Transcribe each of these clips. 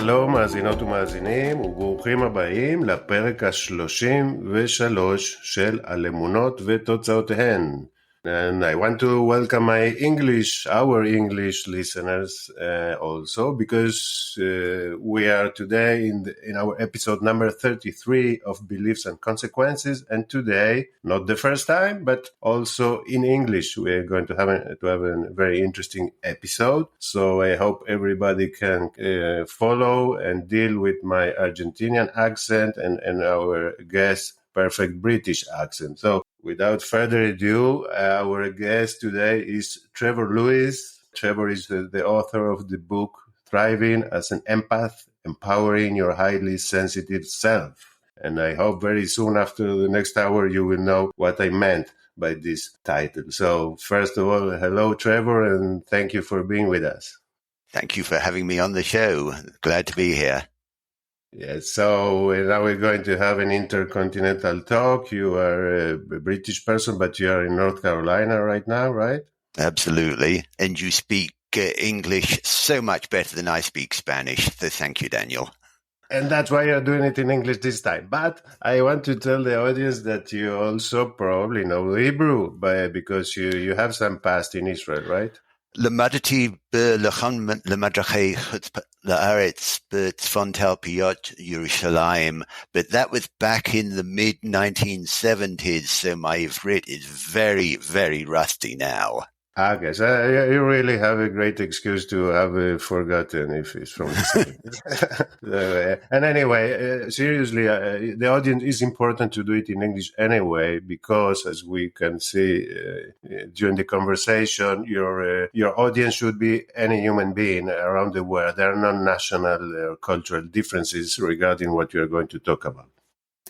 שלום מאזינות ומאזינים וברוכים הבאים לפרק ה-33 של על אמונות ותוצאותיהן. And I want to welcome our English listeners also, because we are today in our episode number 33 of Beliefs and Consequences. And today, not the first time, but also in English, we are going to have a very interesting episode. So I hope everybody can follow and deal with my Argentinian accent and our guest's perfect British accent. So without further ado, our guest today is Trevor Lewis. Trevor is the author of the book Thriving as an Empath, Empowering Your Highly Sensitive Self. And I hope very soon after the next hour you will know what I meant by this title. So first of all, hello Trevor, and thank you for being with us. Thank you for having me on the show. Glad to be here. Yes, so now we're going to have an intercontinental talk. You are a British person, but you are in North Carolina right now, right? Absolutely. And you speak English so much better than I speak Spanish. So thank you, Daniel. And that's why you're doing it in English this time. But I want to tell the audience that you also probably know Hebrew because you have some past in Israel, right? למדתי למדרכי חוץ לארץ בצפון תלפיות ירושלים, but that was back in the mid-1970s, so my Ivrit is very, very rusty now. Okay, so you really have a great excuse to have forgotten if it's from the And anyway, seriously, the audience is important to do it in English anyway, because as we can see during the conversation, your audience should be any human being around the world. There are no national or cultural differences regarding what you're going to talk about.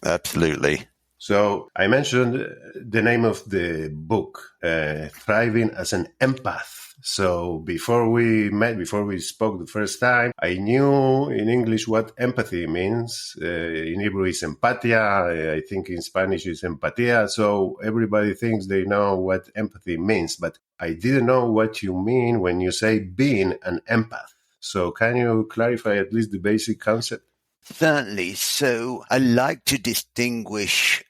Absolutely. So I mentioned the name of the book, Thriving as an Empath. So before we spoke the first time, I knew in English what empathy means. In Hebrew it's empatia. I think in Spanish it's empatia. So everybody thinks they know what empathy means, but I didn't know what you mean when you say being an empath. So can you clarify at least the basic concept? Certainly. So I like to distinguish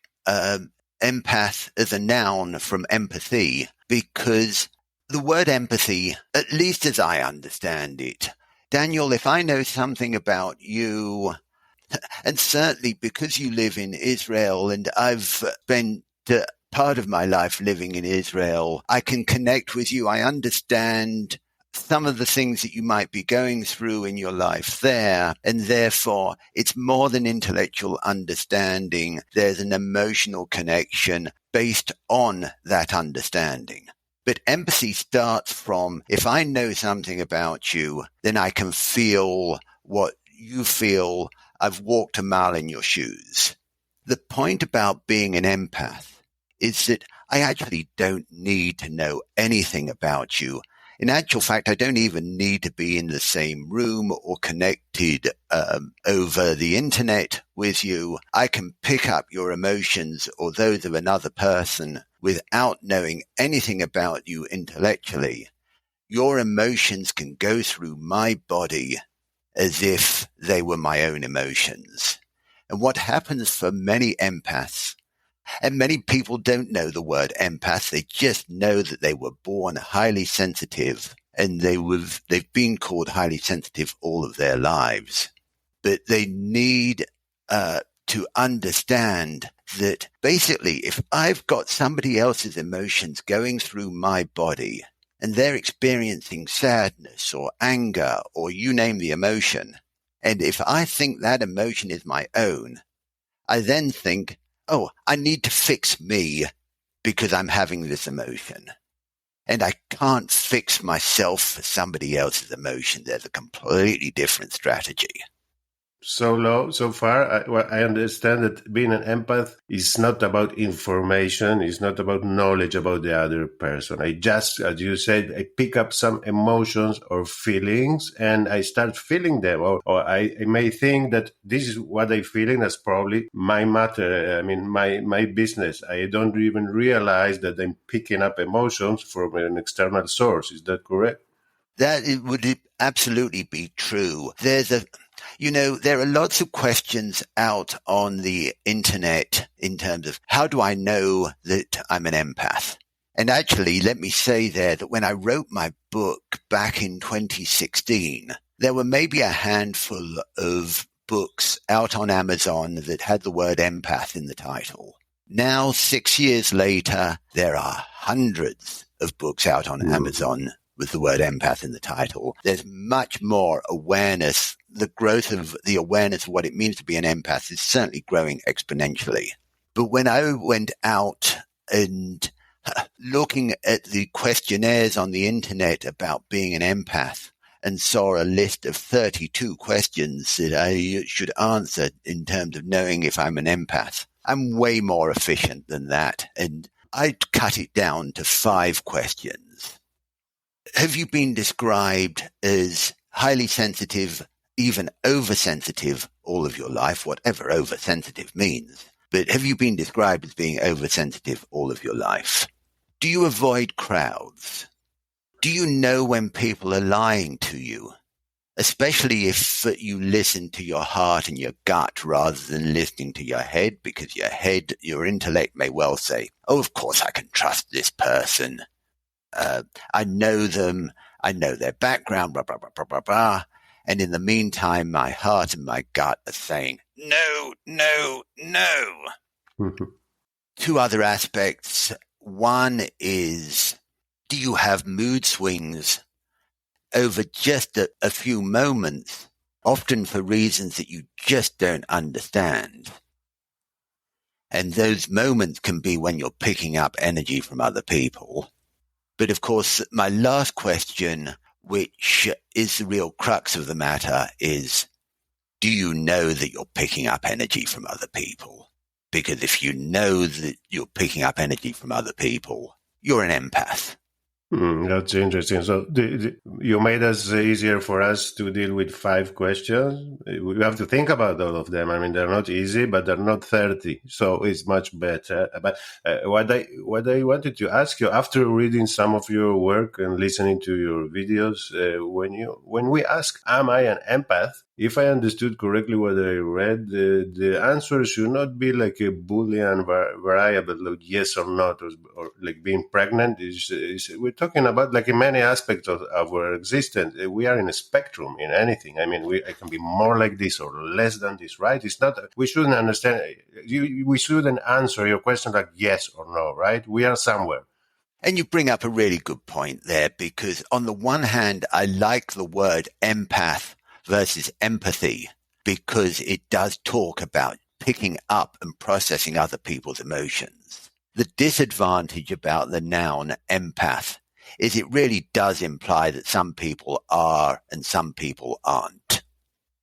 empath as a noun from empathy, because the word empathy, at least as I understand it, Daniel, if I know something about you, and certainly because you live in Israel and I've spent part of my life living in Israel, I can connect with you. I understand some of the things that you might be going through in your life there, and therefore it's more than intellectual understanding. There's an emotional connection based on that understanding. But empathy starts from, if I know something about you, then I can feel what you feel. I've walked a mile in your shoes. The point about being an empath is that I actually don't need to know anything about you. In actual fact, I don't even need to be in the same room or connected over the internet with you. I can pick up your emotions or those of another person without knowing anything about you intellectually. Your emotions can go through my body as if they were my own emotions. And what happens for many empaths, and many people don't know the word empath. They just know that they were born highly sensitive, and they've been called highly sensitive all of their lives. But they need to understand that basically if I've got somebody else's emotions going through my body and they're experiencing sadness or anger or you name the emotion, and if I think that emotion is my own, I then think, oh, I need to fix me because I'm having this emotion. And I can't fix myself for somebody else's emotion. There's a completely different strategy. So far, I understand that being an empath is not about information, it's not about knowledge about the other person. I just, as you said, I pick up some emotions or feelings and I start feeling them. Or I may think that this is what I'm feeling, that's probably my matter, I mean, my business. I don't even realize that I'm picking up emotions from an external source. Is that correct? That would absolutely be true. there are lots of questions out on the internet in terms of how do I know that I'm an empath? And actually, let me say there that when I wrote my book back in 2016, there were maybe a handful of books out on Amazon that had the word empath in the title. Now, 6 years later, there are hundreds of books out on Amazon with the word empath in the title. There's much more awareness. The growth of the awareness of what it means to be an empath is certainly growing exponentially. But when I went out and looking at the questionnaires on the internet about being an empath and saw a list of 32 questions that I should answer in terms of knowing if I'm an empath, I'm way more efficient than that. And I cut it down to 5 questions. Have you been described as highly sensitive, even oversensitive all of your life, whatever oversensitive means? But have you been described as being oversensitive all of your life? Do you avoid crowds? Do you know when people are lying to you? Especially if you listen to your heart and your gut rather than listening to your head, because your intellect may well say, oh, of course I can trust this person. I know them. I know their background, blah, blah, blah, blah, blah, blah. And in the meantime, my heart and my gut are saying, no, no, no. 2 other aspects. One is, do you have mood swings over just a few moments, often for reasons that you just don't understand? And those moments can be when you're picking up energy from other people. But of course, my last question, which is the real crux of the matter, is, do you know that you're picking up energy from other people? Because if you know that you're picking up energy from other people, you're an empath. That's interesting. So you made us easier for us to deal with 5 questions. We have to think about all of them. I mean, they're not easy, but they're not 30. So it's much better. But what I wanted to ask you, after reading some of your work and listening to your videos, when we ask, am I an empath? If I understood correctly what I read, the answer should not be like a Boolean variable, like yes or not, or like being pregnant. We're talking about like in many aspects of our existence. We are in a spectrum in anything. I mean, I can be more like this or less than this, right? It's not. We shouldn't understand. We shouldn't answer your question like yes or no, right? We are somewhere. And you bring up a really good point there, because on the one hand, I like the word empath versus empathy, because it does talk about picking up and processing other people's emotions. The disadvantage about the noun empath is it really does imply that some people are and some people aren't.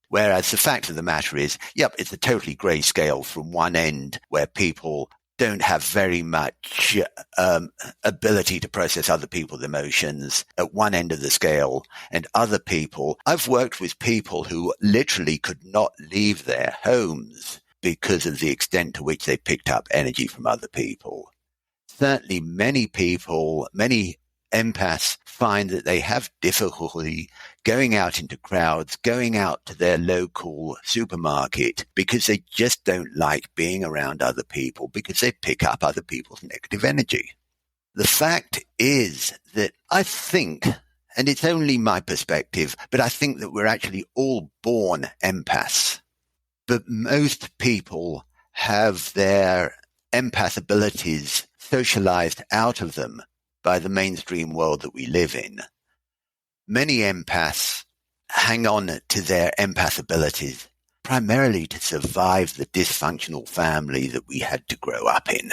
Whereas the fact of the matter is, it's a totally grey scale from one end where people don't have very much ability to process other people's emotions at one end of the scale, and other people. I've worked with people who literally could not leave their homes because of the extent to which they picked up energy from other people. Certainly many empaths find that they have difficulty going out into crowds, going out to their local supermarket, because they just don't like being around other people, because they pick up other people's negative energy. The fact is that I think, and it's only my perspective, but I think that we're actually all born empaths. But most people have their empath abilities socialized out of them by the mainstream world that we live in. Many empaths hang on to their empath abilities primarily to survive the dysfunctional family that we had to grow up in.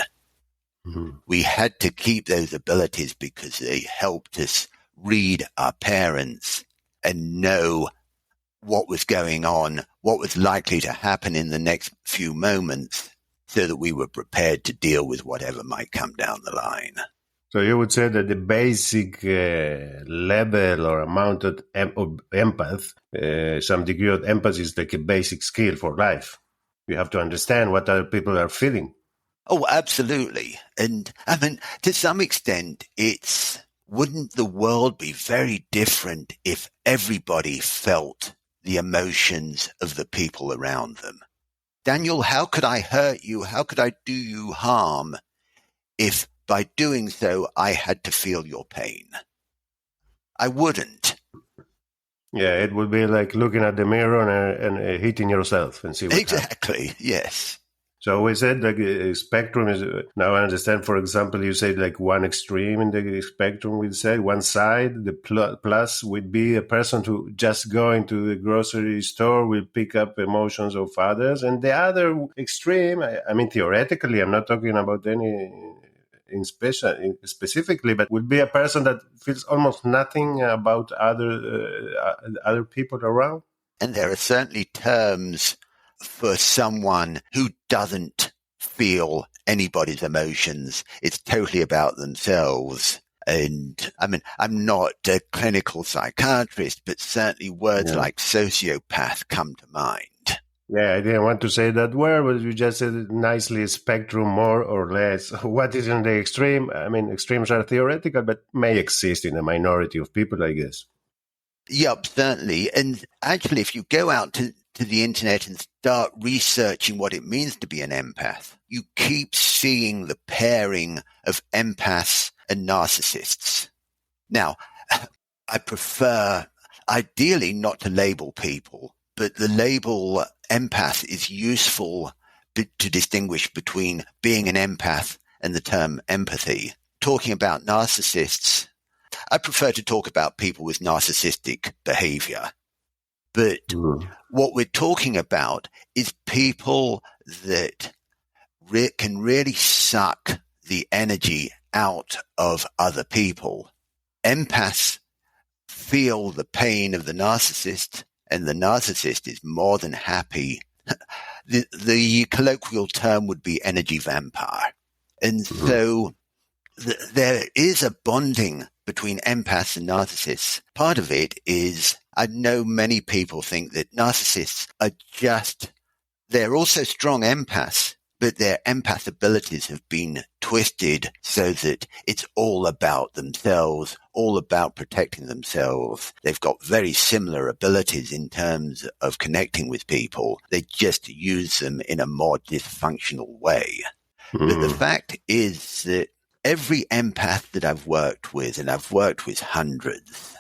Mm-hmm. We had to keep those abilities because they helped us read our parents and know what was going on, what was likely to happen in the next few moments, so that we were prepared to deal with whatever might come down the line. So you would say that the basic level or amount of empath, some degree of empathy is like a basic skill for life. You have to understand what other people are feeling. Oh, absolutely. And I mean, to some extent, wouldn't the world be very different if everybody felt the emotions of the people around them. Daniel, how could I hurt you? How could I do you harm if by doing so I had to feel your pain? I wouldn't. Yeah, it would be like looking at the mirror and hitting yourself and see what Exactly, happens. yes. So we said like a spectrum is, now I understand, for example, you said like one extreme in the spectrum, we'd say one side, the plus would be a person who just going to the grocery store will pick up emotions of others. And the other extreme, I mean, theoretically, I'm not talking about any specifically, but would be a person that feels almost nothing about other people around. And there are certainly terms for someone who doesn't feel anybody's emotions. It's totally about themselves. And I mean, I'm not a clinical psychiatrist, but certainly words like sociopath come to mind. Yeah, I didn't want to say that word, but you just said it nicely, spectrum, more or less. What is in the extreme? I mean, extremes are theoretical, but may exist in a minority of people, I guess. Yep, certainly. And actually, if you go out to the internet and start researching what it means to be an empath, you keep seeing the pairing of empaths and narcissists. Now, I prefer ideally not to label people, but the label empath is useful to distinguish between being an empath and the term empathy. Talking about narcissists, I prefer to talk about people with narcissistic behavior. But what we're talking about is people that can really suck the energy out of other people. Empaths feel the pain of the narcissist, and the narcissist is more than happy. The colloquial term would be energy vampire. And so there is a bonding between empaths and narcissists. Part of it is, I know many people think that narcissists are they're also strong empaths, but their empath abilities have been twisted so that it's all about themselves, all about protecting themselves. They've got very similar abilities in terms of connecting with people. They just use them in a more dysfunctional way. But the fact is that every empath that I've worked with, and I've worked with hundreds,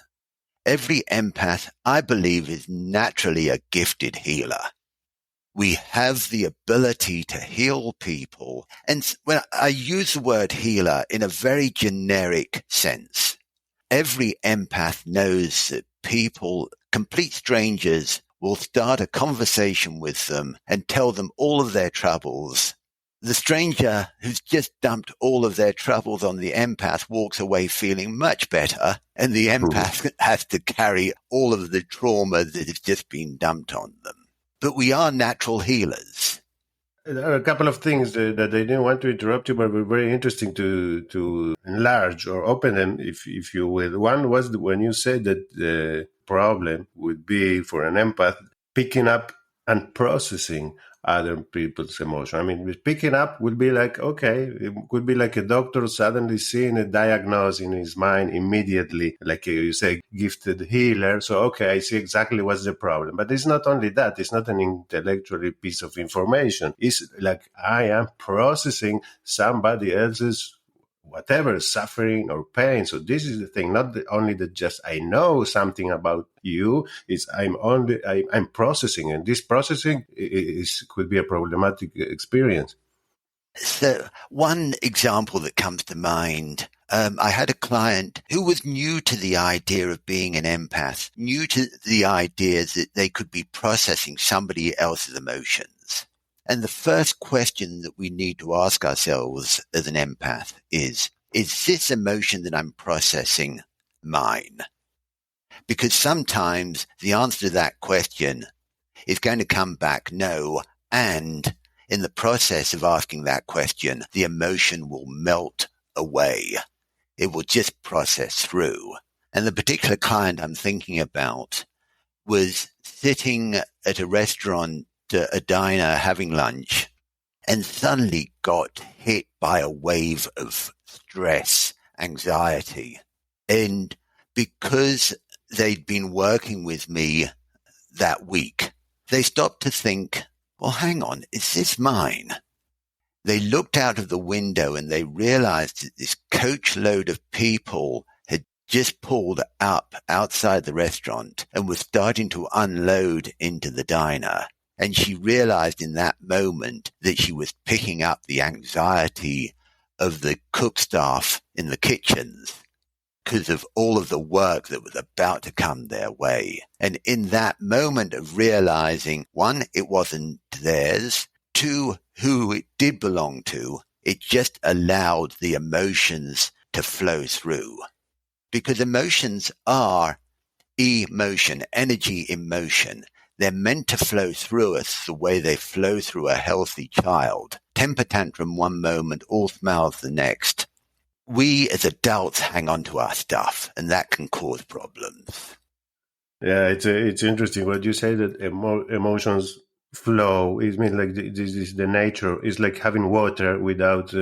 every empath, I believe, is naturally a gifted healer. We have the ability to heal people. And when I use the word healer in a very generic sense, every empath knows that people, complete strangers, will start a conversation with them and tell them all of their troubles. The stranger who's just dumped all of their troubles on the empath walks away feeling much better, and the empath has to carry all of the trauma that has just been dumped on them. But we are natural healers. There are a couple of things that I didn't want to interrupt you, but were very interesting to enlarge or open them, if you will. One was when you said that the problem would be for an empath picking up and processing other people's emotion. I mean, picking up would be like, okay, it could be like a doctor suddenly seeing a diagnosis in his mind immediately, like you say, gifted healer. So, okay, I see exactly what's the problem. But it's not only that. It's not an intellectual piece of information. It's like I am processing somebody else's whatever, suffering or pain. So this is the thing, not only that just I know something about you, is I'm processing, and this processing could be a problematic experience. So one example that comes to mind, I had a client who was new to the idea of being an empath, new to the idea that they could be processing somebody else's emotions. And the first question that we need to ask ourselves as an empath is this emotion that I'm processing mine? Because sometimes the answer to that question is going to come back no, and in the process of asking that question, the emotion will melt away. It will just process through. And the particular client I'm thinking about was sitting at a restaurant, a diner, having lunch, and suddenly got hit by a wave of stress, anxiety. And because they'd been working with me that week. They stopped to think, well, hang on, is this mine? They looked out of the window and they realized that this coach load of people had just pulled up outside the restaurant and was starting to unload into the diner. And she realized in that moment that she was picking up the anxiety of the cook staff in the kitchens because of all of the work that was about to come their way. And in that moment of realizing, one, it wasn't theirs, two, who it did belong to, it just allowed the emotions to flow through. Because emotions are emotion, energy in motion. They're meant to flow through us the way they flow through a healthy child. Temper tantrum one moment, all smiles the next. We as adults hang on to our stuff, and that can cause problems. Yeah, it's interesting what you say, that emotions flow. It means like this is the nature. It's like having water without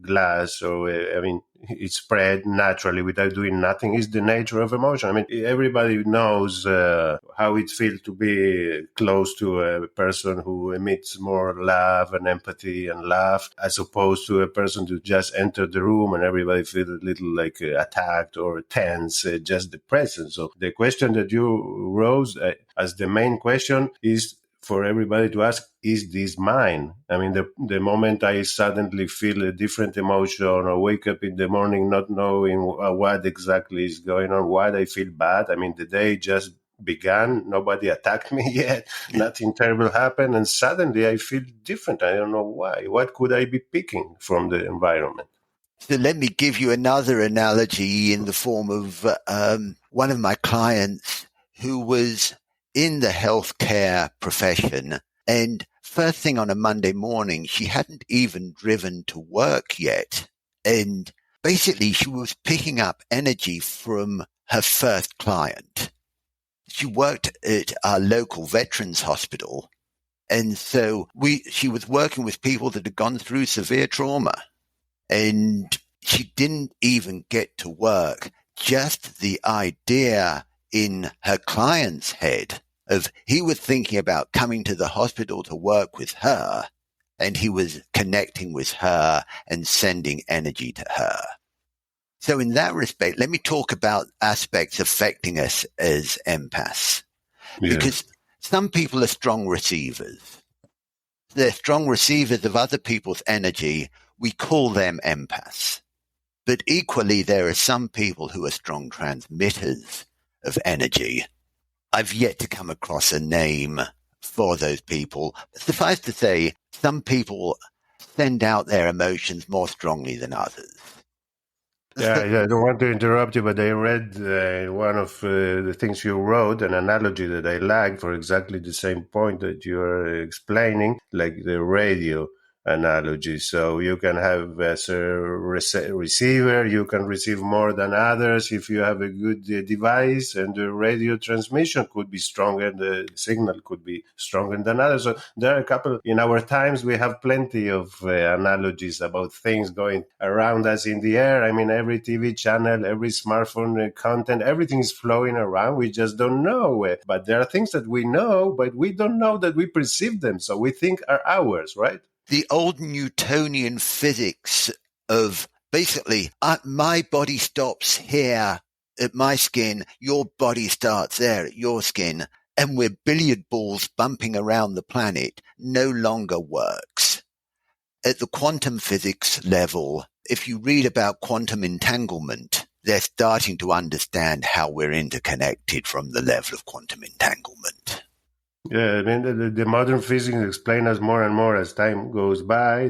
glass, or it's spread naturally without doing nothing. It's the nature of emotion. I mean, everybody knows how it feels to be close to a person who emits more love and empathy and laugh, as opposed to a person who just entered the room and everybody feels a little like attacked or tense, just the presence. So the question that you rose as the main question is for everybody to ask, is this mine? I mean, the moment I suddenly feel a different emotion or wake up in the morning not knowing what exactly is going on, why I feel bad. I mean, the day just began. Nobody attacked me yet. Nothing terrible happened. And suddenly I feel different. I don't know why. What could I be picking from the environment? So let me give you another analogy in the form of one of my clients who was in the healthcare profession, and first thing on a Monday morning, she hadn't even driven to work yet. And basically, she was picking up energy from her first client. She worked at our local veterans hospital. And so she was working with people that had gone through severe trauma. And she didn't even get to work. Just the idea in her client's head of he was thinking about coming to the hospital to work with her, and he was connecting with her and sending energy to her. So in that respect, let me talk about aspects affecting us as empaths. Yeah. Because some people are strong receivers. They're strong receivers of other people's energy. We call them empaths. But equally, there are some people who are strong transmitters of energy. I've yet to come across a name for those people. Suffice to say, some people send out their emotions more strongly than others. Yeah, I don't want to interrupt you, but I read one of the things you wrote, an analogy that I like for exactly the same point that you're explaining, like the radio analogy. So you can have as a receiver, you can receive more than others if you have a good device, and the radio transmission could be stronger, the signal could be stronger than others. So there are a couple, in our times, we have plenty of analogies about things going around us in the air. I mean, every TV channel, every smartphone content, everything is flowing around. We just don't know it. But there are things that we know, but we don't know that we perceive them. So we think are ours, right? The old Newtonian physics of basically my body stops here at my skin, your body starts there at your skin, and we're billiard balls bumping around the planet no longer works. At the quantum physics level, if you read about quantum entanglement, they're starting to understand how we're interconnected from the level of quantum entanglement. Yeah, I mean, the modern physics explain us more and more as time goes by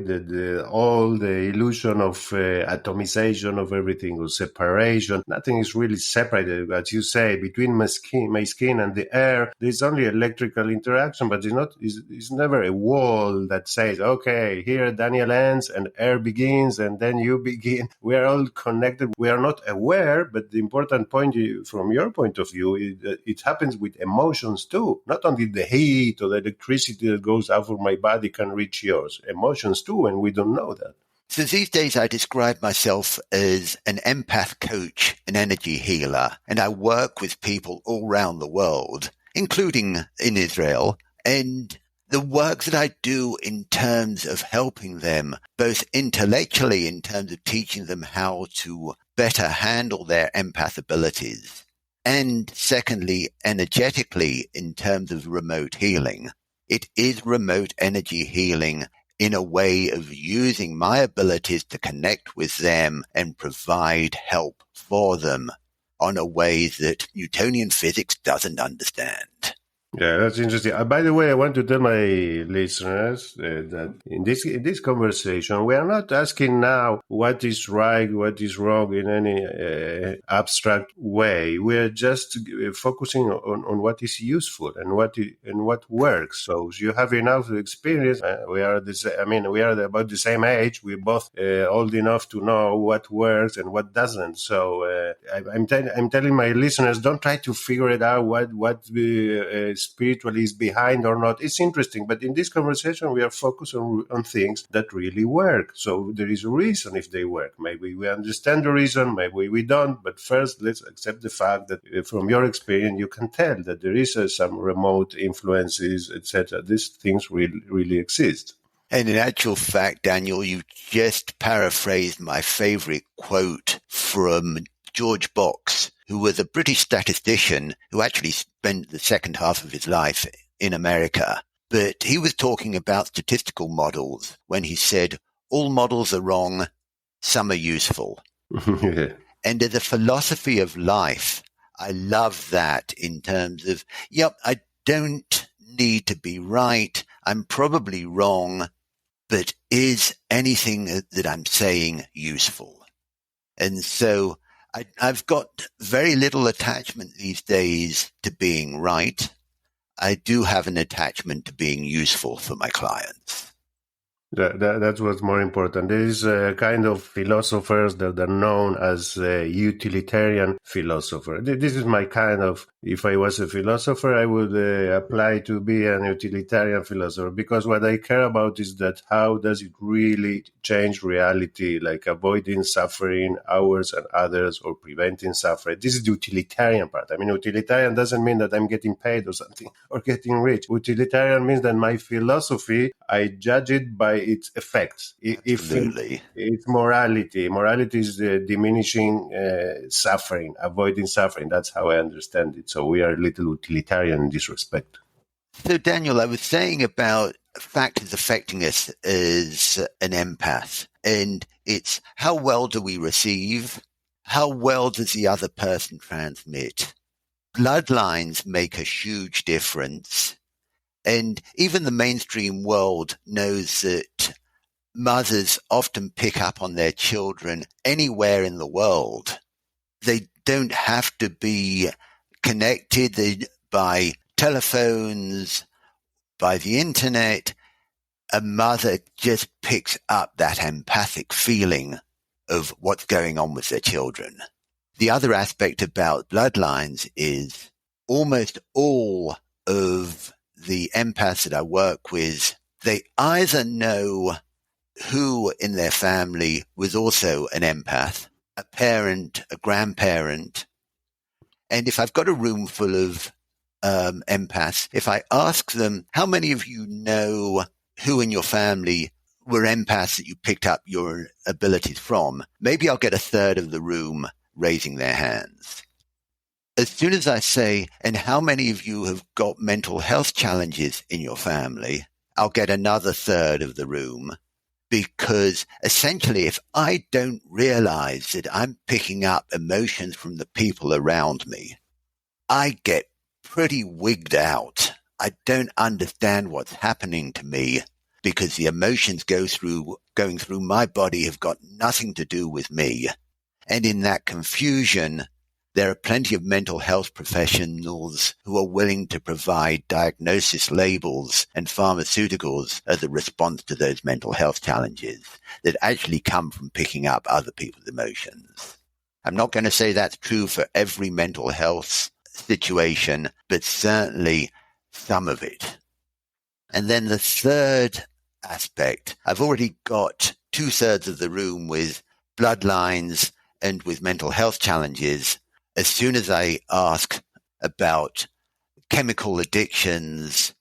all the illusion of atomization of everything, or separation. Nothing is really separated, as you say, between my skin and the air. There's only electrical interaction, but it's never a wall that says, okay, here Daniel ends and air begins and then you begin. We are all connected. We are not aware, but the important point from your point of view is that it happens with emotions too, not only the heat or the electricity that goes out of my body can reach yours. Emotions too, and we don't know that. So these days I describe myself as an empath coach, an energy healer, and I work with people all around the world including in Israel. And the work that I do in terms of helping them, both intellectually in terms of teaching them how to better handle their empath abilities, and secondly, energetically in terms of remote healing. It is remote energy healing in a way of using my abilities to connect with them and provide help for them on a way that Newtonian physics doesn't understand. Yeah, that's interesting. By the way, I want to tell my listeners that in this conversation, we are not asking now what is right, what is wrong in any abstract way. We are just focusing on what is useful and what works. So you have enough experience. We are about the same age. We're both old enough to know what works and what doesn't. So I'm telling my listeners, don't try to figure it out what spiritually is behind or not. It's interesting, but in this conversation we are focused on things that really work. So there is a reason if they work. Maybe we understand the reason, maybe we don't, but first let's accept the fact that from your experience you can tell that there is some remote influences, etc. These things really exist. And in actual fact, Daniel, you just paraphrased my favorite quote from George Box, who was a British statistician who actually spent the second half of his life in America. But he was talking about statistical models when he said, all models are wrong, some are useful. Yeah. And as a philosophy of life, I love that in terms of, I don't need to be right. I'm probably wrong, but is anything that I'm saying useful? And so I've got very little attachment these days to being right. I do have an attachment to being useful for my clients. That's what's more important. There is a kind of philosophers that are known as utilitarian philosopher. This is my kind of, if I was a philosopher, I would apply to be an utilitarian philosopher, because what I care about is that how does it really change reality, like avoiding suffering ours and others or preventing suffering. This is the utilitarian part. I mean, utilitarian doesn't mean that I'm getting paid or something or getting rich. Utilitarian means that my philosophy, I judge it by its effects. Absolutely. If it's morality. Morality is diminishing suffering, avoiding suffering. That's how I understand it. So we are a little utilitarian in this respect. So, Daniel, I was saying about factors affecting us as an empath, and it's how well do we receive? How well does the other person transmit? Bloodlines make a huge difference. And even the mainstream world knows that mothers often pick up on their children anywhere in the world. They don't have to be connected by telephones, by the internet. A mother just picks up that empathic feeling of what's going on with their children. The other aspect about bloodlines is almost all of the empaths that I work with, they either know who in their family was also an empath, a parent, a grandparent. And if I've got a room full of empaths, if I ask them, how many of you know who in your family were empaths that you picked up your abilities from, maybe I'll get a third of the room raising their hands. As soon as I say, and how many of you have got mental health challenges in your family, I'll get another third of the room. Because essentially, if I don't realize that I'm picking up emotions from the people around me, I get pretty wigged out. I don't understand what's happening to me because the emotions going through my body have got nothing to do with me. And in that confusion, there are plenty of mental health professionals who are willing to provide diagnosis labels and pharmaceuticals as a response to those mental health challenges that actually come from picking up other people's emotions. I'm not going to say that's true for every mental health situation, but certainly some of it. And then the third aspect, I've already got 2/3 of the room with bloodlines and with mental health challenges. As soon as I ask about chemical addictions,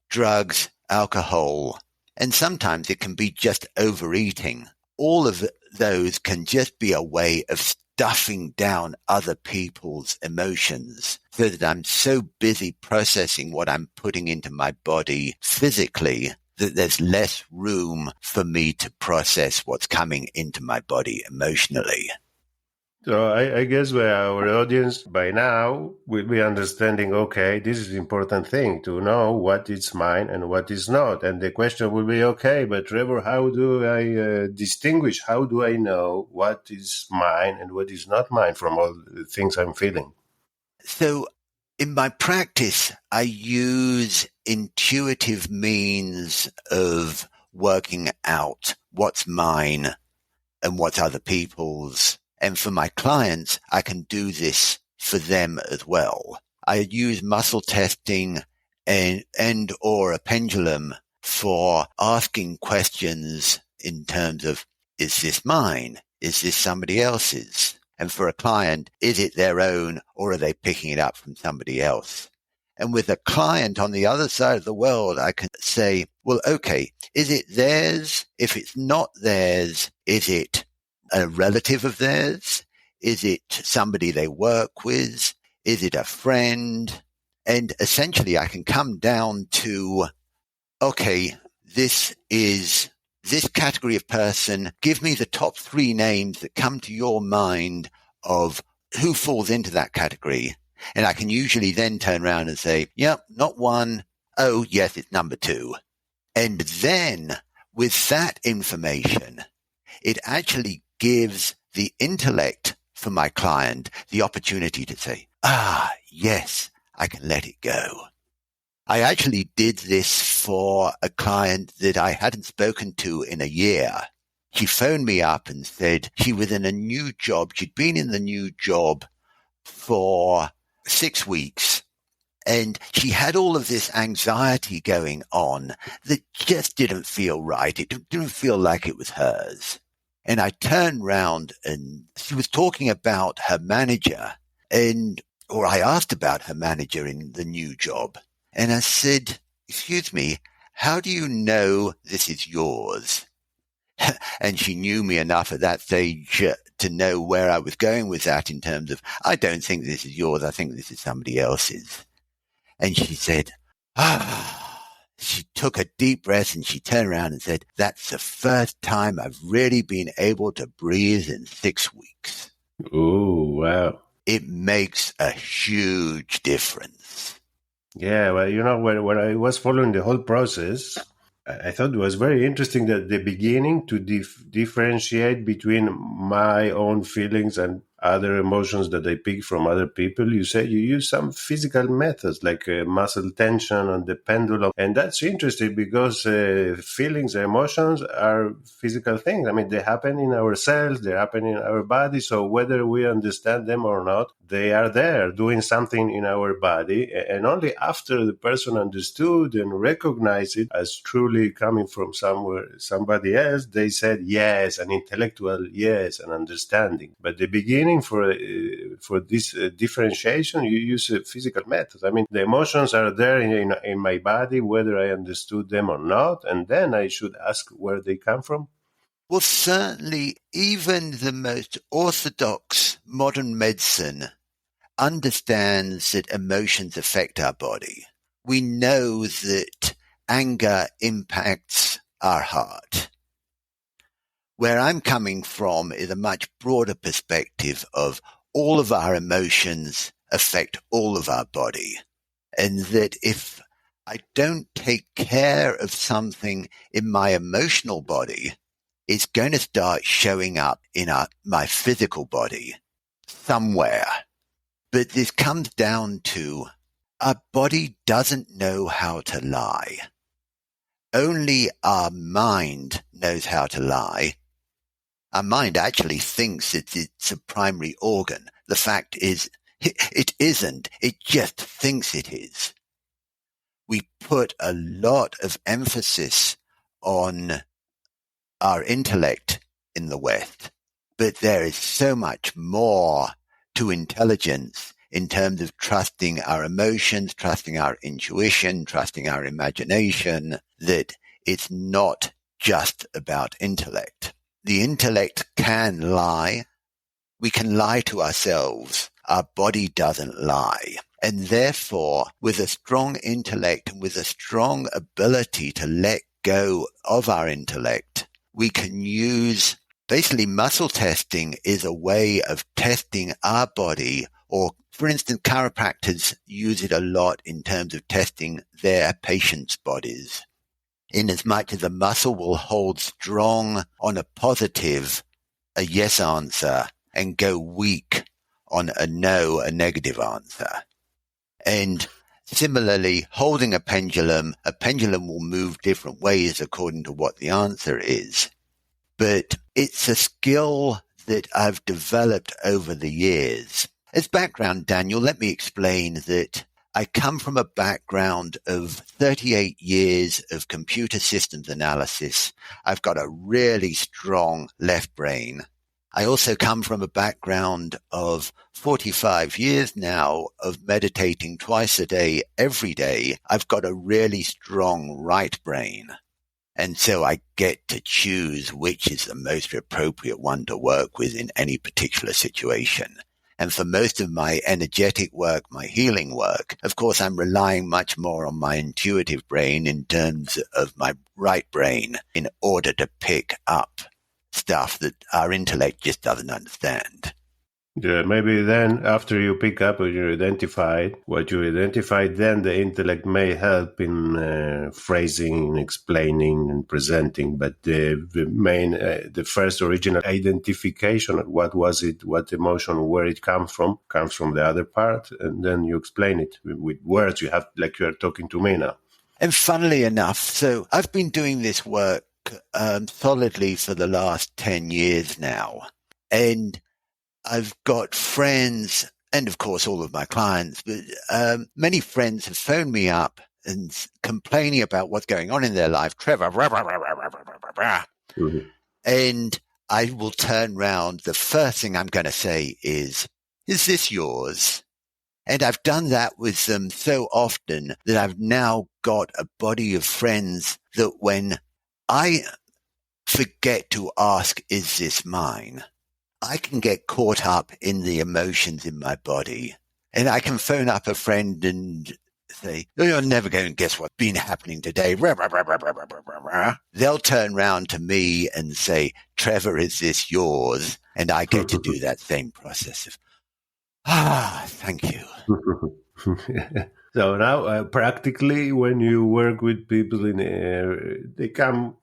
drugs, alcohol, and sometimes it can be just overeating. All of those can just be a way of stuffing down other people's emotions so that I'm so busy processing what I'm putting into my body physically that there's less room for me to process what's coming into my body emotionally. So I guess our audience by now will be understanding, okay, this is an important thing to know what is mine and what is not. And the question will be, okay, but Trevor, how do I distinguish? How do I know what is mine and what is not mine from all the things I'm feeling? So in my practice, I use intuitive means of working out what's mine and what's other people's. And for my clients, I can do this for them as well. I use muscle testing and or a pendulum for asking questions in terms of, is this mine? Is this somebody else's? And for a client, is it their own or are they picking it up from somebody else? And with a client on the other side of the world, I can say, well, okay, is it theirs? If it's not theirs, is it a relative of theirs? Is it somebody they work with? Is it a friend? And essentially I can come down to, okay, this is this category of person. Give me the top 3 names that come to your mind of who falls into that category. And I can usually then turn around and say, yep, not 1. Oh, yes, it's number 2. And then with that information, it actually gives the intellect for my client the opportunity to say, yes, I can let it go. I actually did this for a client that I hadn't spoken to in a year. She phoned me up and said she was in a new job. She'd been in the new job for 6 weeks. And she had all of this anxiety going on that just didn't feel right. It didn't feel like it was hers. And I turned round and she was talking about her manager or I asked about her manager in the new job. And I said, excuse me, how do you know this is yours? And she knew me enough at that stage to know where I was going with that in terms of, I don't think this is yours. I think this is somebody else's. And she said, she took a deep breath and she turned around and said, that's the first time I've really been able to breathe in 6 weeks. Oh, wow. It makes a huge difference. Yeah, well, when I was following the whole process, I thought it was very interesting that at the beginning to differentiate between my own feelings and other emotions that I pick from other people. You say you use some physical methods like muscle tension on the pendulum. And that's interesting because feelings, emotions are physical things. I mean, they happen in our cells, they happen in our body. So whether we understand them or not, they are there doing something in our body. And only after the person understood and recognized it as truly coming from somebody else, they said, yes, an intellectual, yes, an understanding. But the beginning for this differentiation, you use a physical method. I mean, the emotions are there in my body, whether I understood them or not, and then I should ask where they come from. Well, certainly, even the most orthodox modern medicine understands that emotions affect our body. We know that anger impacts our heart. Where I'm coming from is a much broader perspective of all of our emotions affect all of our body. And that if I don't take care of something in my emotional body, it's going to start showing up in my physical body somewhere. But this comes down to our body doesn't know how to lie. Only our mind knows how to lie. Our mind actually thinks it's a primary organ. The fact is, it isn't. It just thinks it is. We put a lot of emphasis on our intellect in the West, but there is so much more to intelligence in terms of trusting our emotions, trusting our intuition, trusting our imagination, that it's not just about intellect. The intellect can lie. We can lie to ourselves. Our body doesn't lie. And therefore, with a strong intellect and with a strong ability to let go of our intellect, we can use basically muscle testing is a way of testing our body, or for instance, chiropractors use it a lot in terms of testing their patients' bodies. In as much as a muscle will hold strong on a positive, a yes answer, and go weak on a no, a negative answer. And similarly, holding a pendulum will move different ways according to what the answer is. But it's a skill that I've developed over the years. As background, Daniel, let me explain that I come from a background of 38 years of computer systems analysis. I've got a really strong left brain. I also come from a background of 45 years now of meditating twice a day, every day. I've got a really strong right brain. And so I get to choose which is the most appropriate one to work with in any particular situation. And for most of my energetic work, my healing work, of course, I'm relying much more on my intuitive brain in terms of my right brain in order to pick up stuff that our intellect just doesn't understand. Yeah, maybe then after you pick up what you identified, then the intellect may help in phrasing, explaining, and presenting. But the first original identification of what was it, what emotion, where it comes from the other part, and then you explain it with words. You have, like you are talking to me now. And funnily enough, so I've been doing this work solidly for the last 10 years now, and I've got friends, and of course all of my clients, but many friends have phoned me up and complaining about what's going on in their life. Trevor, Mm-hmm. And I will turn round. The first thing I'm going to say is this yours? And I've done that with them so often that I've now got a body of friends that when I forget to ask, is this mine? I can get caught up in the emotions in my body, and I can phone up a friend and say, oh, you're never going to guess what's been happening today. They'll turn around to me and say, Trevor, is this yours? And I get to do that same process of, thank you. So now, practically, when you work with people, they come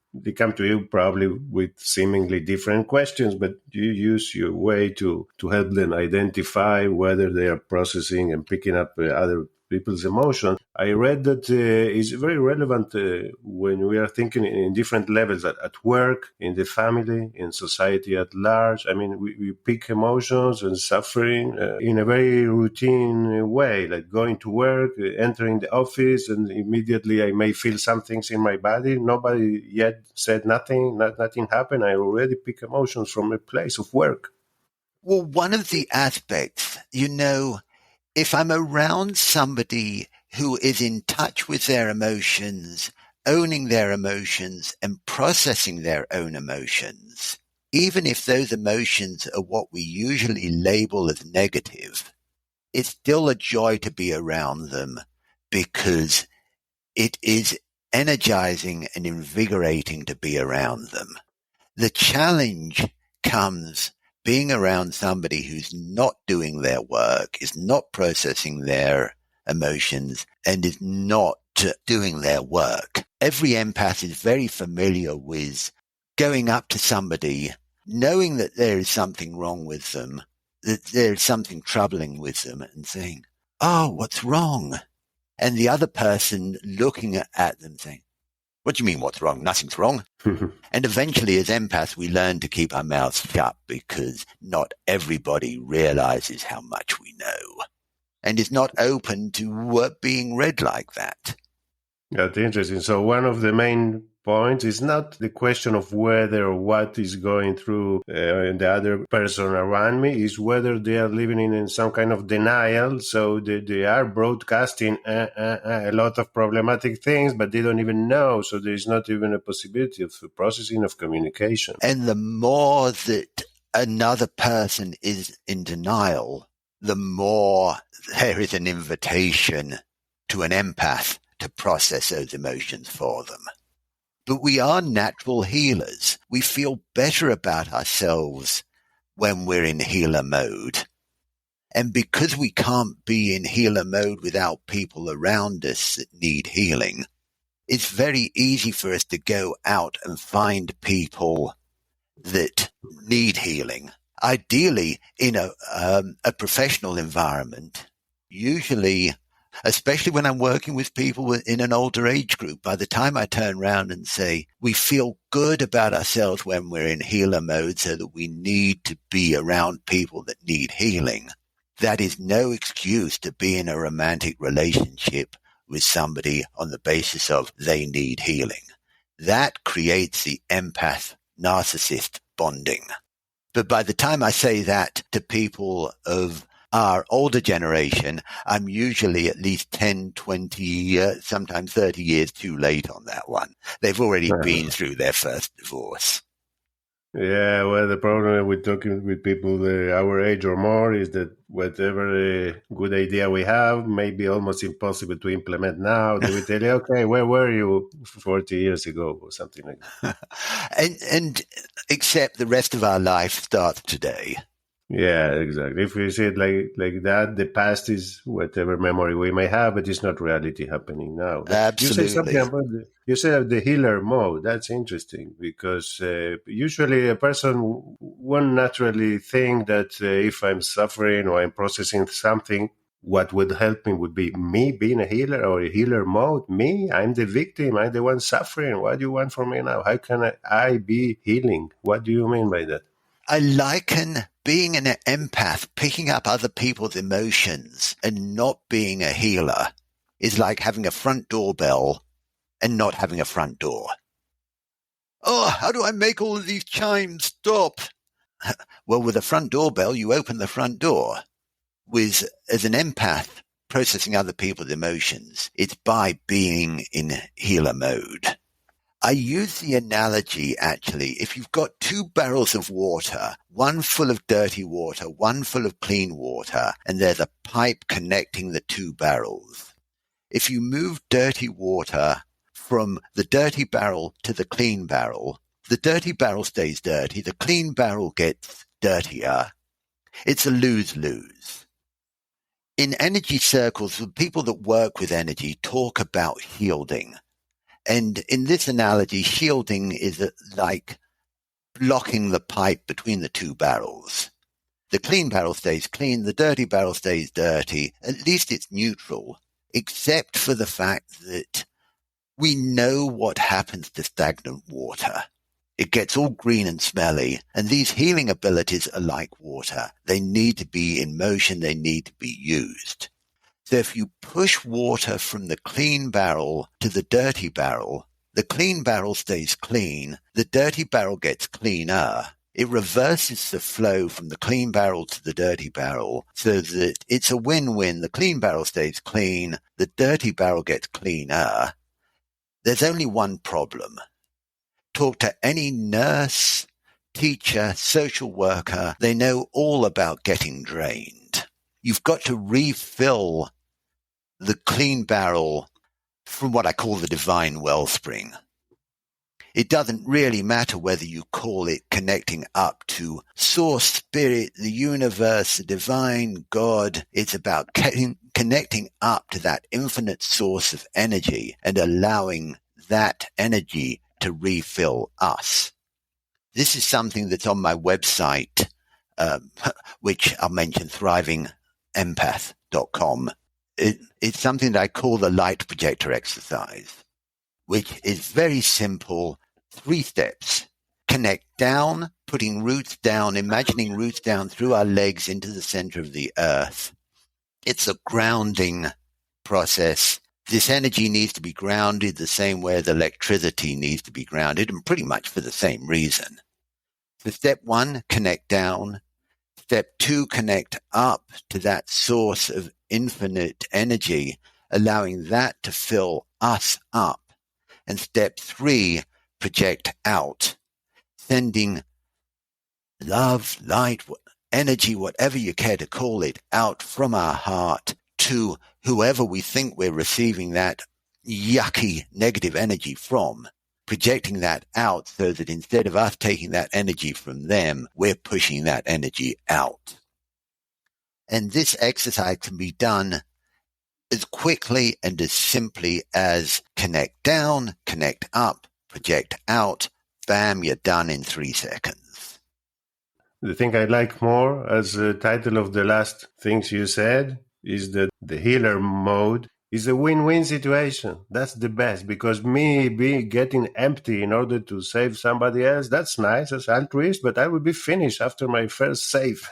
to you probably with seemingly different questions, but you use your way to help them identify whether they are processing and picking up other people's emotions. I read that it's very relevant when we are thinking in different levels, at work, in the family, in society at large. I mean, we pick emotions and suffering in a very routine way, like going to work, entering the office, and immediately I may feel some things in my body. Nobody yet said nothing, nothing happened. I already pick emotions from a place of work. Well, one of the aspects, if I'm around somebody who is in touch with their emotions, owning their emotions and processing their own emotions, even if those emotions are what we usually label as negative, it's still a joy to be around them because it is energizing and invigorating to be around them. The challenge comes being around somebody who's not doing their work, is not processing their emotions, and is not doing their work. Every empath is very familiar with going up to somebody, knowing that there is something wrong with them, that there is something troubling with them, and saying, oh, what's wrong? And the other person looking at them saying, what do you mean, what's wrong? Nothing's wrong. And eventually, as empaths, we learn to keep our mouths shut because not everybody realizes how much we know and is not open to being read like that. That's interesting. So one of the main points. It's not the question of whether or what is going through the other person around me, is whether they are living in some kind of denial. So they are broadcasting a lot of problematic things, but they don't even know. So there is not even a possibility of processing of communication. And the more that another person is in denial, the more there is an invitation to an empath to process those emotions for them. But we are natural healers. We feel better about ourselves when we're in healer mode. And because we can't be in healer mode without people around us that need healing, it's very easy for us to go out and find people that need healing. Ideally, in a professional environment, usually, especially when I'm working with people in an older age group, by the time I turn around and say, we feel good about ourselves when we're in healer mode so that we need to be around people that need healing, that is no excuse to be in a romantic relationship with somebody on the basis of they need healing. That creates the empath narcissist bonding. But by the time I say that to people of our older generation, I'm usually at least 10, 20, sometimes 30 years too late on that one. They've already been through their first divorce. Yeah, well, the problem with talking with people our age or more is that whatever good idea we have may be almost impossible to implement now. They will tell you, okay, where were you 40 years ago or something like that. and except the rest of our life starts today. Yeah, exactly. If we see it like that, the past is whatever memory we may have, but it's not reality happening now. Absolutely. You say something about you said the healer mode. That's interesting because usually a person won't naturally think that if I'm suffering or I'm processing something, what would help me would be me being a healer or a healer mode. Me, I'm the victim. I'm the one suffering. What do you want from me now? How can I be healing? What do you mean by that? I liken being an empath, picking up other people's emotions and not being a healer is like having a front doorbell and not having a front door. Oh, how do I make all of these chimes stop? Well, with a front doorbell, you open the front door. As an empath, processing other people's emotions, it's by being in healer mode. I use the analogy, actually, if you've got two barrels of water, one full of dirty water, one full of clean water, and there's a pipe connecting the two barrels. If you move dirty water from the dirty barrel to the clean barrel, the dirty barrel stays dirty, the clean barrel gets dirtier. It's a lose-lose. In energy circles, the people that work with energy talk about shielding. And in this analogy, shielding is like blocking the pipe between the two barrels. The clean barrel stays clean, the dirty barrel stays dirty. At least it's neutral, except for the fact that we know what happens to stagnant water. It gets all green and smelly, and these healing abilities are like water. They need to be in motion, they need to be used. So if you push water from the clean barrel to the dirty barrel, the clean barrel stays clean, the dirty barrel gets cleaner. It reverses the flow from the clean barrel to the dirty barrel so that it's a win-win. The clean barrel stays clean, the dirty barrel gets cleaner. There's only one problem. Talk to any nurse, teacher, social worker. They know all about getting drained. You've got to refill the clean barrel from what I call the divine wellspring. It doesn't really matter whether you call it connecting up to source, spirit, the universe, the divine, God. It's about connecting up to that infinite source of energy and allowing that energy to refill us. This is something that's on my website, which I'll mention, thrivingempath.com. It's something that I call the light projector exercise, which is very simple. 3 steps. Connect down, putting roots down, imagining roots down through our legs into the center of the earth. It's a grounding process This energy needs to be grounded the same way the electricity needs to be grounded, and pretty much for the same reason. So step 1, connect down. Step 2, connect up to that source of infinite energy, allowing that to fill us up. And step 3, project out, sending love, light, energy, whatever you care to call it, out from our heart to whoever we think we're receiving that yucky negative energy from, projecting that out so that instead of us taking that energy from them, we're pushing that energy out. And this exercise can be done as quickly and as simply as connect down, connect up, project out. Bam, you're done in 3 seconds. The thing I like more as the title of the last things you said is that the healer mode is a win-win situation. That's the best, because me getting empty in order to save somebody else, that's nice as altruist, but I will be finished after my first save.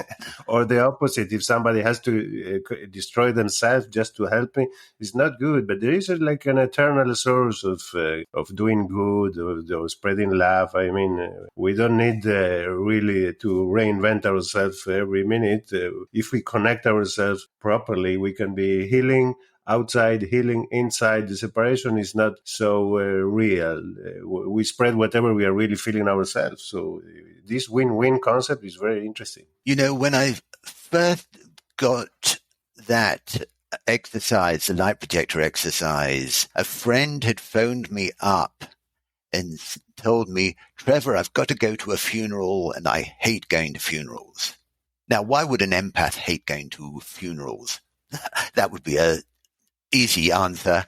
Or the opposite, if somebody has to destroy themselves just to help me, it's not good. But there is like an eternal source of doing good, or spreading love. I mean, we don't need really to reinvent ourselves every minute. If we connect ourselves properly, we can be healing outside, healing inside. The separation is not so real. We spread whatever we are really feeling ourselves. So this win-win concept is very interesting. You know, when I first got that exercise, the light projector exercise, a friend had phoned me up and told me, Trevor, I've got to go to a funeral and I hate going to funerals. Now, why would an empath hate going to funerals? That would be a easy answer.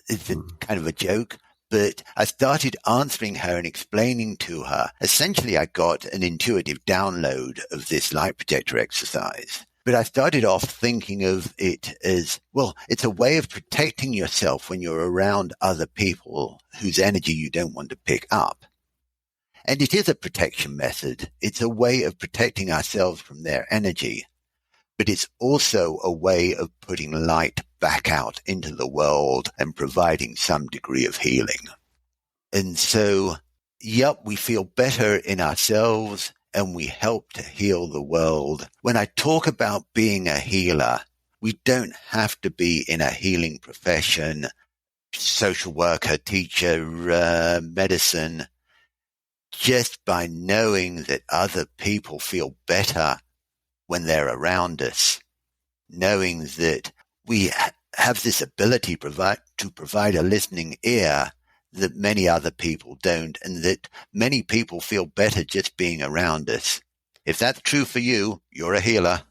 It's kind of a joke, but I started answering her and explaining to her. Essentially, I got an intuitive download of this light projector exercise, but I started off thinking of it as, well, it's a way of protecting yourself when you're around other people whose energy you don't want to pick up. And it is a protection method. It's a way of protecting ourselves from their energy. But it's also a way of putting light back out into the world and providing some degree of healing. And so, yep, we feel better in ourselves and we help to heal the world. When I talk about being a healer, we don't have to be in a healing profession, social worker, teacher, medicine. Just by knowing that other people feel better when they're around us, knowing that we have this ability to provide a listening ear that many other people don't, and that many people feel better just being around us. If that's true for you, you're a healer.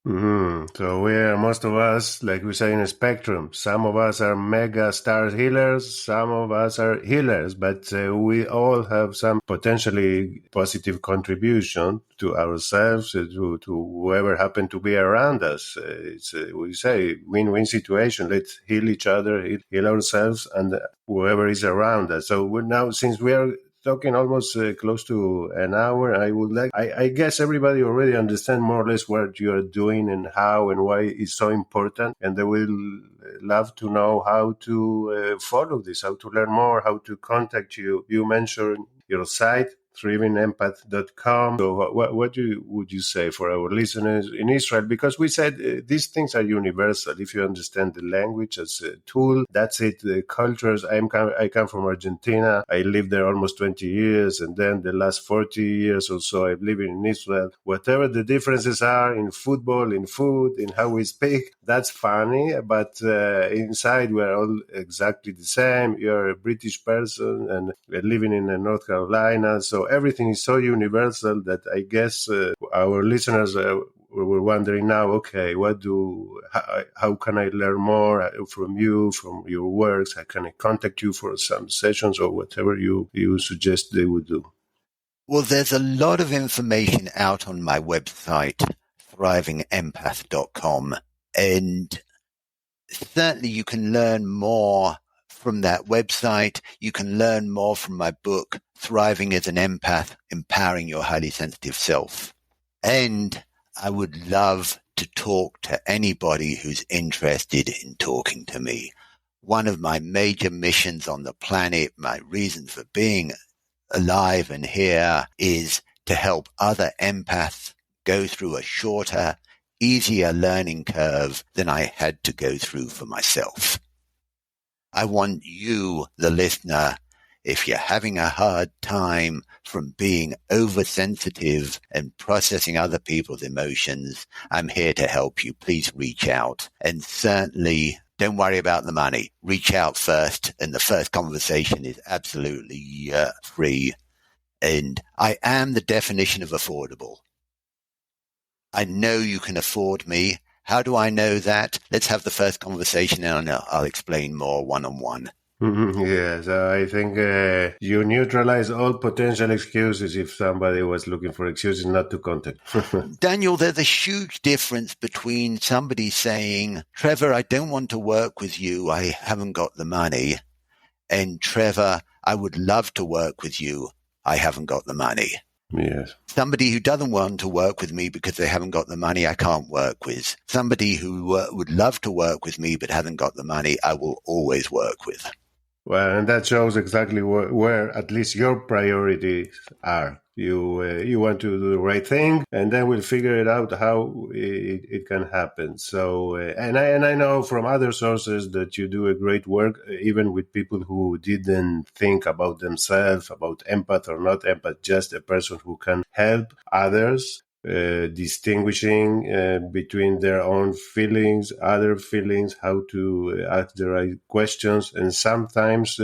So most of us, like we say in a spectrum, some of us are mega star healers, some of us are healers, but we all have some potentially positive contribution to ourselves, to whoever happened to be around us. It's we say win-win situation. Let's heal each other, heal ourselves, and whoever is around us. So now, since we are talking almost close to an hour, I guess everybody already understand more or less what you are doing and how and why it's so important, and they will love to know how to follow this, how to learn more, how to contact you. You mentioned your site, thrivingempath.com. So what would you say for our listeners in Israel? Because we said these things are universal. If you understand the language as a tool, that's it. The cultures, I come from Argentina. I lived there almost 20 years. And then the last 40 years or so, I've lived in Israel. Whatever the differences are in football, in food, in how we speak, that's funny. But inside, we're all exactly the same. You're a British person and we're living in North Carolina. So everything is so universal that I guess our listeners were wondering now, okay, how can I learn more from you, from your works? How can I contact you for some sessions or whatever you suggest they would do? Well, there's a lot of information out on my website, thrivingempath.com, and certainly you can learn more from that website. You can learn more from my book, Thriving as an Empath, Empowering Your Highly Sensitive Self. And I would love to talk to anybody who's interested in talking to me. one of my major missions on the planet, my reason for being alive and here, is to help other empaths go through a shorter, easier learning curve than I had to go through for myself. I want you, the listener, if you're having a hard time from being oversensitive and processing other people's emotions, I'm here to help you. Please reach out. And certainly don't worry about the money. Reach out first. And the first conversation is absolutely free. And I am the definition of affordable. I know you can afford me. How do I know that? Let's have the first conversation and I'll explain more one-on-one. Yes, I think you neutralize all potential excuses if somebody was looking for excuses not to contact. Daniel, there's a huge difference between somebody saying, Trevor, I don't want to work with you. I haven't got the money. And Trevor, I would love to work with you. I haven't got the money. Yes. Somebody who doesn't want to work with me because they haven't got the money, I can't work with. Somebody who would love to work with me but hasn't got the money, I will always work with. Well, and that shows exactly where at least your priorities are. You want to do the right thing, and then we'll figure it out how it can happen. So, and I know from other sources that you do a great work, even with people who didn't think about themselves, about empath or not empath, just a person who can help others. Distinguishing between their own feelings, other feelings, how to ask the right questions, and sometimes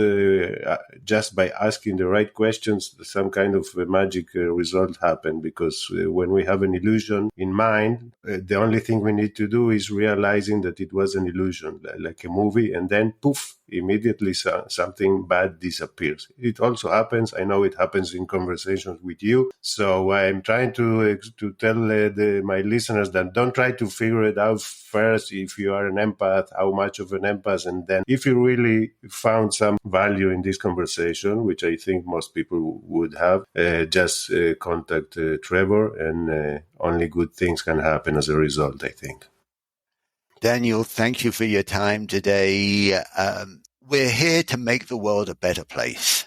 just by asking the right questions, some kind of magic result happen, because when we have an illusion in mind, the only thing we need to do is realizing that it was an illusion, like a movie, and then poof, immediately something bad disappears. It also happens, I know it happens in conversations with you, so I'm trying to tell my listeners that don't try to figure it out first if you are an empath, how much of an empath, and then if you really found some value in this conversation, which I think most people would have, just contact Trevor, and only good things can happen as a result, I think. Daniel, thank you for your time today. We're here to make the world a better place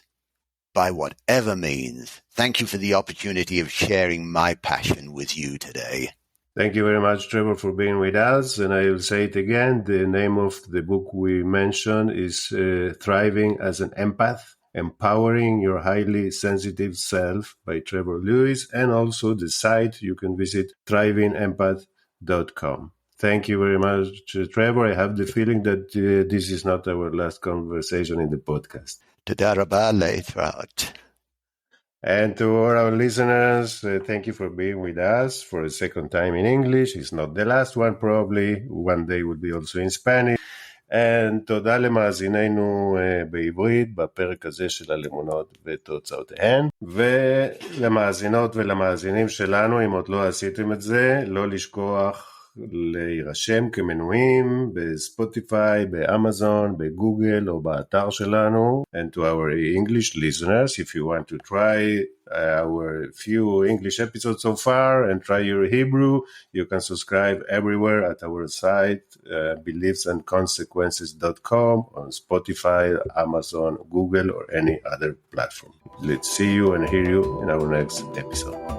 by whatever means. Thank you for the opportunity of sharing my passion with you today. Thank you very much, Trevor, for being with us. And I will say it again. The name of the book we mentioned is Thriving as an Empath, Empowering Your Highly Sensitive Self by Trevor Lewis. And also the site, you can visit thrivingempath.com. Thank you very much, Trevor. I have the feeling that this is not our last conversation in the podcast. Toda rabah le'itrat. And to all our listeners, thank you for being with us for a second time in English. It's not the last one, probably. One day will be also in Spanish. And תודה למאזיננו בעברית בפרק הזה של הלמונות ותוצאותיהן. ולמאזינות ולמאזינים שלנו, אם עוד לא עשיתם את זה, לא לשכוח להירשם כמנויים בספוטיפיי, באמזון, בגוגל או באתר שלנו. And to our English listeners, if you want to try our few English episodes so far and try your Hebrew, you can subscribe everywhere at our site, beliefsandconsequences.com, on Spotify, Amazon, Google, or any other platform. Let's see you and hear you in our next episode.